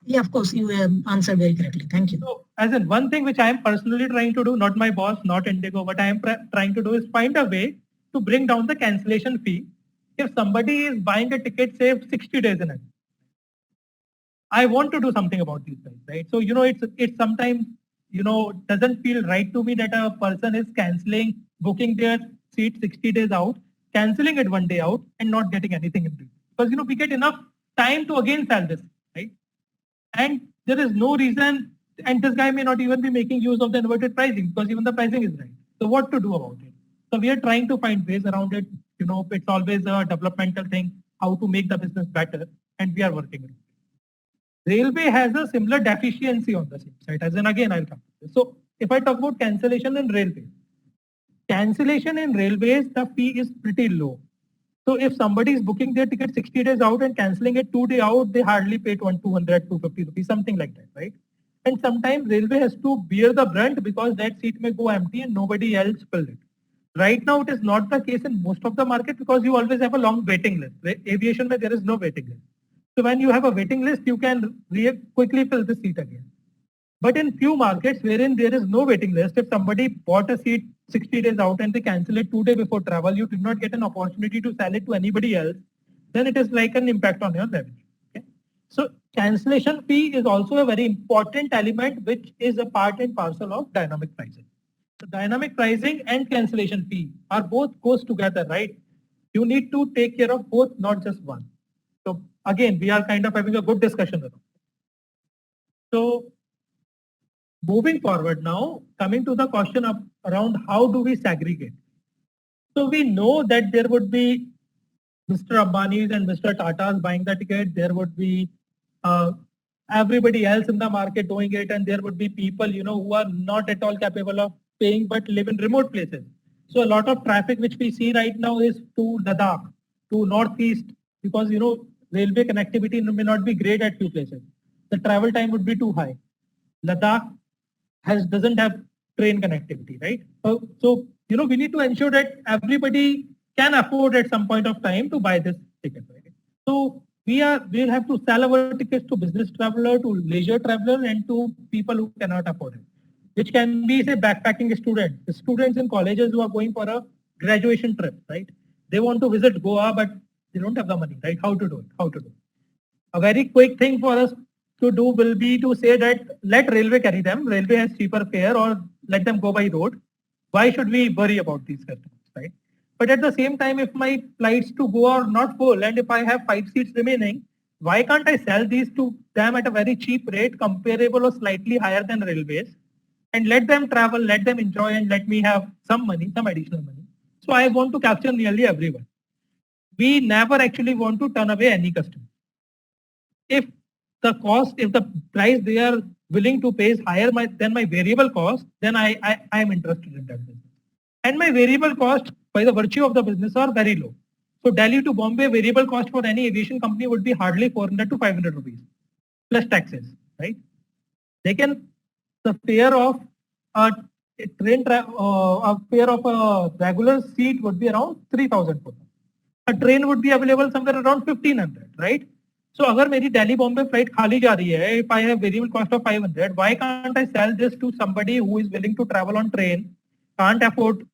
Yeah, of course, you answered very correctly. Thank you. So, as in one thing which I am personally trying to do, not my boss, not Indigo, what I am trying to do is find a way to bring down the cancellation fee. If somebody is buying a ticket, say 60 days in it, I want to do something about these guys, right? So, it's sometimes, doesn't feel right to me that a person is canceling, booking their seat 60 days out, canceling it 1 day out and not getting anything in return. Because, we get enough time to again sell this, right? And there is no reason, and this guy may not even be making use of the inverted pricing because even the pricing is right. So what to do about it? So we are trying to find ways around it. It's always a developmental thing, how to make the business better, and we are working on it. Railway has a similar deficiency on the same side, as in again I'll come to this. So if I talk about cancellation in railways, the fee is pretty low. So if somebody is booking their ticket 60 days out and cancelling it 2 days out, they hardly pay 200, 250 rupees, something like that, right? And sometimes railway has to bear the brunt because that seat may go empty and nobody else filled it. Right now, it is not the case in most of the market because you always have a long waiting list. Aviation, there is no waiting list. So when you have a waiting list, you can quickly fill the seat again. But in few markets wherein there is no waiting list, if somebody bought a seat 60 days out and they cancel it 2 days before travel, you did not get an opportunity to sell it to anybody else, then it is like an impact on your revenue. Okay? So cancellation fee is also a very important element which is a part and parcel of dynamic pricing. So dynamic pricing and cancellation fee are both goes together, right? You need to take care of both, not just one. So again, we are kind of having a good discussion around. So moving forward now, coming to the question of around how do we segregate? So we know that there would be Mr. Ambani's and Mr. Tata's buying the ticket. There would be everybody else in the market doing it, and there would be people who are not at all capable of paying but live in remote places. So a lot of traffic which we see right now is to Ladakh, to Northeast, because railway connectivity may not be great at few places. The travel time would be too high. Ladakh doesn't have train connectivity, right? So we need to ensure that everybody can afford at some point of time to buy this ticket, right? So we'll have to sell our tickets to business traveler, to leisure traveler, and to people who cannot afford it, which can be say backpacking students, the students in colleges who are going for a graduation trip, right? They want to visit Goa, but they don't have the money, right? How to do it? A very quick thing for us to do will be to say that let railway carry them. Railway has cheaper fare, or let them go by road. Why should we worry about these customers, right? But at the same time, if my flights to Goa are not full and if I have 5 seats remaining, why can't I sell these to them at a very cheap rate, comparable or slightly higher than railways, and let them travel, let them enjoy, and let me have some money, some additional money. So I want to capture nearly everyone. We never actually want to turn away any customer. If the price they are willing to pay is higher than my variable cost, then I am interested in that business. And my variable cost by the virtue of the business are very low. So Delhi to Bombay variable cost for any aviation company would be hardly 400 to 500 rupees plus taxes, right? The fare of a fare of a regular seat would be around 3,000. A train would be available somewhere around 1,500, right? So अगर मेरी Delhi Bombay flight खाली जा रही है, if I have variable cost of 500, why can't I sell this to somebody who is willing to travel on train, can't afford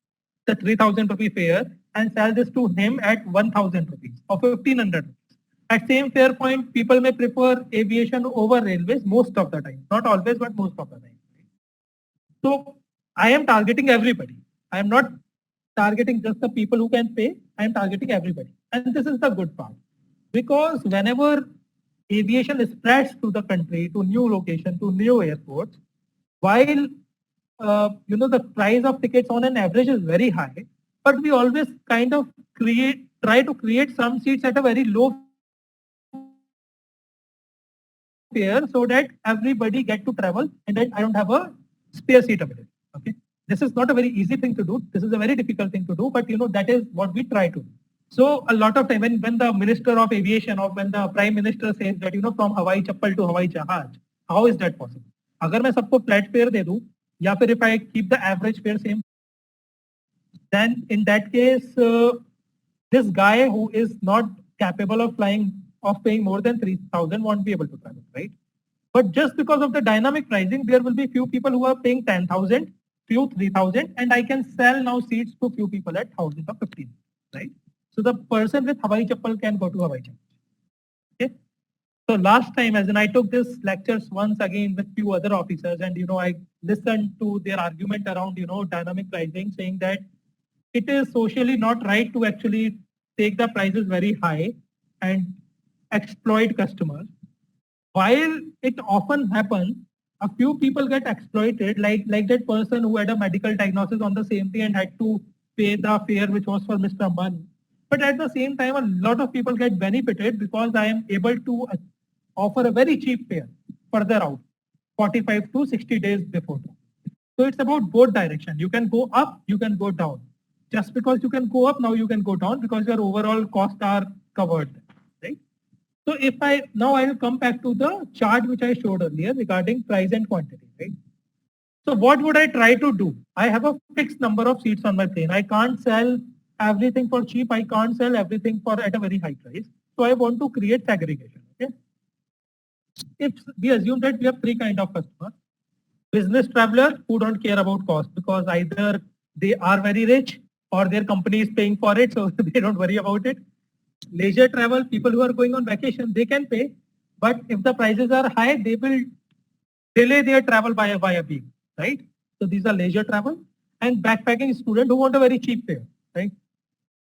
the 3,000 rupee fare, and sell this to him at 1,000 rupees or 1,500 rupees? At same fare point, people may prefer aviation over railways most of the time. Not always, but most of the time. So I am targeting everybody. I am not targeting just the people who can pay. I am targeting everybody. And this is the good part. Because whenever aviation spreads to the country, to new locations, to new airports, while the price of tickets on an average is very high, but we always kind of try to create some seats at a very low fare so that everybody get to travel and then I don't have a spare seat available. Okay. This is not a very easy thing to do. This is a very difficult thing to do, but that is what we try to do. So a lot of time when the Minister of Aviation or when the Prime Minister says that from Hawaii Chappal to Hawaii Jahaj, how is that possible? अगर मैं सबको flat fare दे दूं या फिर if I keep the average fare same, then in that case this guy who is not capable of paying more than 3,000 won't be able to travel, right? But just because of the dynamic pricing, there will be few people who are paying 10,000, few 3,000, and I can sell now seats to few people at 1,000 or 15, right? So the person with Hawaii Chappal can go to Hawaii Chappal. Okay. So last time, as in I took this lectures once again with few other officers, and I listened to their argument around dynamic pricing, saying that it is socially not right to actually take the prices very high and exploit customers. While it often happens, a few people get exploited, like that person who had a medical diagnosis on the same day and had to pay the fare which was for Mr. Ambani. But at the same time, a lot of people get benefited because I am able to offer a very cheap fare further out, 45 to 60 days before. So it's about both direction. You can go up, you can go down. Just because you can go up, now you can go down because your overall costs are covered, right? So I will come back to the chart which I showed earlier regarding price and quantity, right? So what would I try to do? I have a fixed number of seats on my plane. I can't sell everything for cheap. I can't sell everything at a very high price. So I want to create segregation, okay? If we assume that we have three kinds of customers: business traveler who don't care about cost because either they are very rich or their company is paying for it, so they don't worry about it. Leisure travel, people who are going on vacation, they can pay, but if the prices are high, they will delay their travel by a week, right? So these are leisure travel. And backpacking student who want a very cheap fare, right?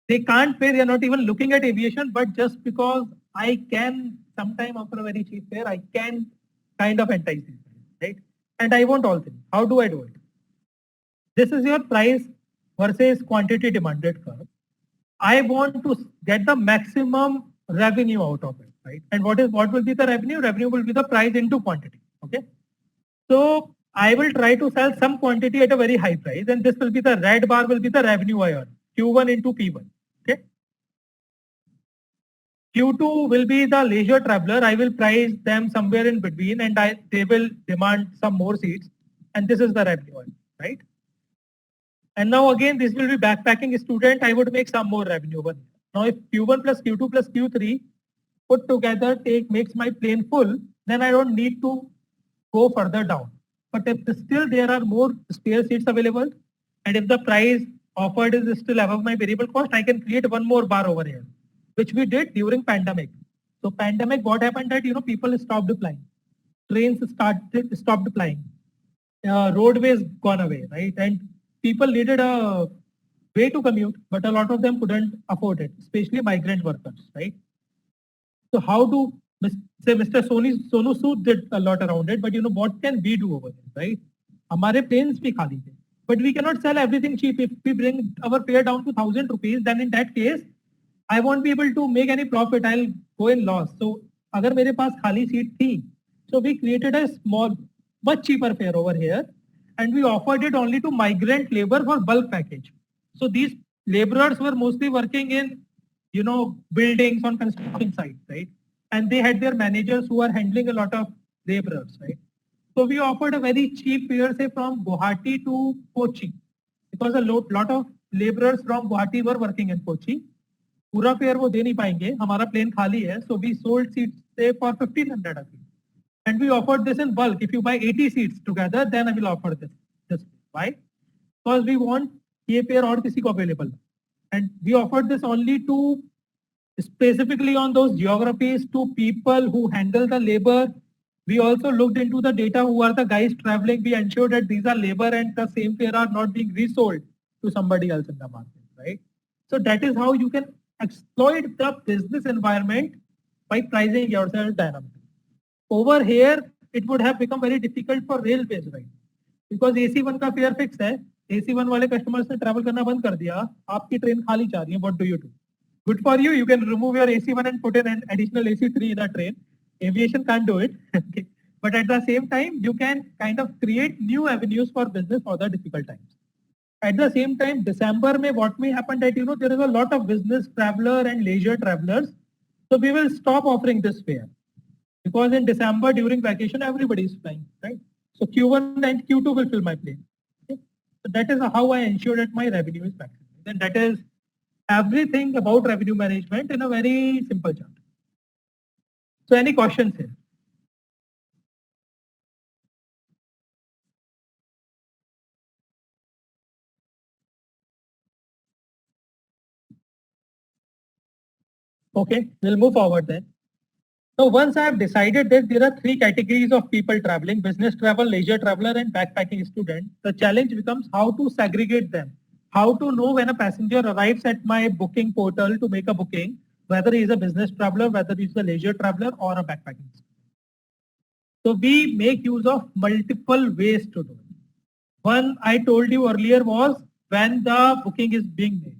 They can't pay, they are not even looking at aviation, but just because I can sometime offer a very cheap fare, I can kind of entice these guys, right? And I want all things. How do I do it? This is your price versus quantity demanded curve. I want to get the maximum revenue out of it, right? And what will be the revenue? Revenue will be the price into quantity, okay? So I will try to sell some quantity at a very high price, and this will be the red bar will be the revenue I earn, Q1 into P1, okay? Q2 will be the leisure traveler. I will price them somewhere in between, and they will demand some more seats, and this is the revenue, right? And now again, this will be backpacking student. I would make some more revenue over here. Now if Q1 plus Q2 plus Q3 put together makes my plane full, then I don't need to go further down. But if still there are more spare seats available, and if the price offered is still above my variable cost, I can create one more bar over here, which we did during pandemic. So pandemic, what happened that people stopped flying, trains stopped flying, roadways gone away, right? And people needed a way to commute, but a lot of them couldn't afford it, especially migrant workers, right? So how do, say Mr. Sonu Sood did a lot around it, but what can we do over there, right? Hamare planes bhi khali the, but we cannot sell everything cheap. If we bring our fare down to 1,000 rupees, then in that case, I won't be able to make any profit. I'll go in loss. So agar mere paas khali seat thi, so we created a small, much cheaper fare over here, and we offered it only to migrant labor for bulk package. So these laborers were mostly working in, buildings on construction sites, right? And they had their managers who are handling a lot of laborers, right? So we offered a very cheap fare, say from Guwahati to Kochi, because a lot of laborers from Guwahati were working in Kochi. Pura fare wo de nahi payenge, hamara plane khali hai, so we sold seats say for 1,500 a seat. And we offered this in bulk. If you buy 80 seats together, then I will offer this. Why? Because we want ये fare और किसी को available. And we offered this only to specifically on those geographies to people who handle the labor. We also looked into the data who are the guys traveling. We ensured that these are labor and the same fare are not being resold to somebody else in the market, right? So that is how you can exploit the business environment by pricing yourself dynamically. Over here, it would have become very difficult for railways, right? Because AC1 का fare fix है, AC1 वाले customers ने travel करना बंद कर दिया, आपकी train खाली जा रही है, what do you do? Good for you, you can remove your AC1 and put in an additional AC3 in a train. Aviation can't do it, okay? But at the same time, you can kind of create new avenues for business for the difficult times. At the same time, December may what may happen that, there is a lot of business traveler and leisure travelers. So we will stop offering this fare because in December during vacation, everybody is flying, right? So Q1 and Q2 will fill my plane. Okay? So that is how I ensure that my revenue is maximized. And that is everything about revenue management in a very simple chart. So any questions here? Okay, we'll move forward then. So once I have decided that there are three categories of people traveling, business travel, leisure traveler, and backpacking student, the challenge becomes how to segregate them. How to know when a passenger arrives at my booking portal to make a booking, whether he is a business traveler, whether he is a leisure traveler or a backpacking student. So we make use of multiple ways to do it. One I told you earlier was when the booking is being made.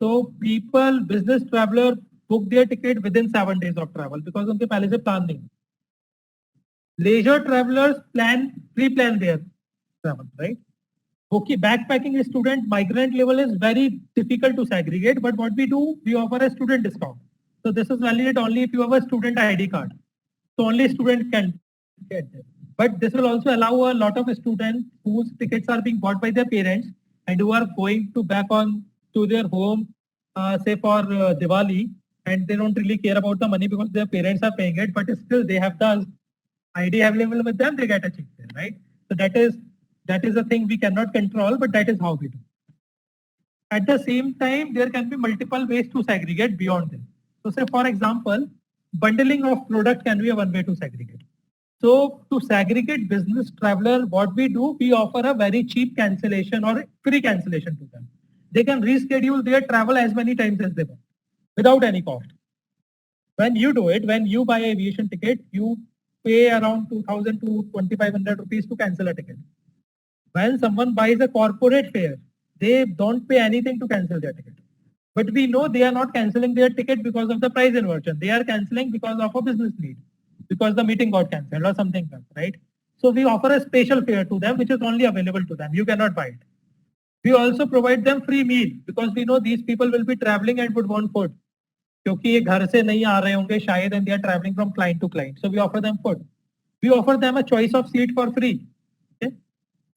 So people, business traveler book their ticket within 7 days of travel because उनके पहले से plan नहीं. Leisure travelers pre-plan their travel, right? Okay, backpacking student migrant level is very difficult to segregate, but what we do, we offer a student discount. So this is valid only if you have a student ID card. So only student can get it. But this will also allow a lot of students whose tickets are being bought by their parents and who are going to back on to their home, say for Diwali, and they don't really care about the money because their parents are paying it, but still they have the ID available with them, they get a check there, right? So that is a thing we cannot control, but that is how we do. At the same time, there can be multiple ways to segregate beyond this. So say for example, bundling of product can be a one way to segregate. So to segregate business traveler, what we do, we offer a very cheap cancellation or free cancellation to them. They can reschedule their travel as many times as they want without any cost. When you do it, when you buy an aviation ticket, you pay around 2,000 to 2,500 rupees to cancel a ticket. When someone buys a corporate fare, they don't pay anything to cancel their ticket. But we know they are not cancelling their ticket because of the price inversion. They are cancelling because of a business need, because the meeting got cancelled or something else, right? So we offer a special fare to them, which is only available to them. You cannot buy it. We also provide them free meal because we know these people will be traveling and would want food. क्योंकि ये घर से नहीं आ रहे होंगे शायद and they are traveling from client to client. So we offer them food. We offer them a choice of seat for free. Okay?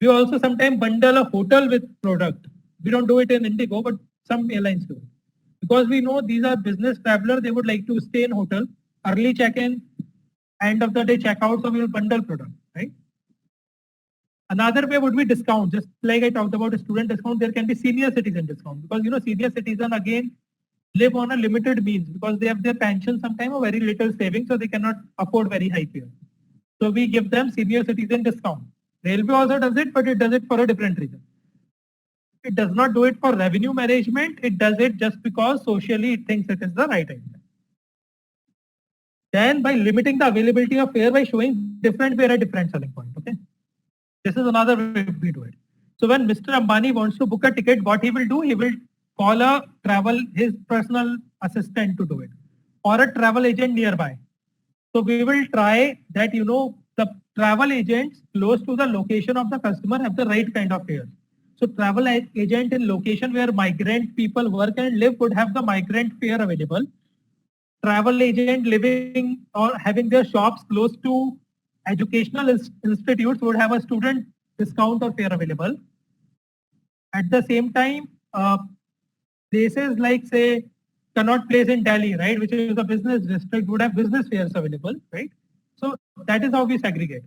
We also sometimes bundle a hotel with product. We don't do it in Indigo, but some airlines do. Because we know these are business travelers, they would like to stay in hotel, early check-in, end of the day check-out, so we will bundle product, right? Another way would be discount. Just like I talked about a student discount, there can be senior citizen discount because senior citizen again live on a limited means because they have their pension sometime or very little savings, so they cannot afford very high fare. So we give them senior citizen discount. Railway also does it, but it does it for a different reason. It does not do it for revenue management. It does it just because socially it thinks it is the right idea. Then by limiting the availability of fare by showing different fare at different selling point. Okay. This is another way we do it. So when Mr. Ambani wants to book a ticket, what he will do, he will call his personal assistant to do it or a travel agent nearby. So we will try that, the travel agents close to the location of the customer have the right kind of fares. So travel agent in location where migrant people work and live would have the migrant fare available. Travel agent living or having their shops close to educational institutes would have a student discount or fare available. At the same time, places like say Connaught Place in Delhi, right, which is a business district, would have business fares available, right? So that is how we segregate.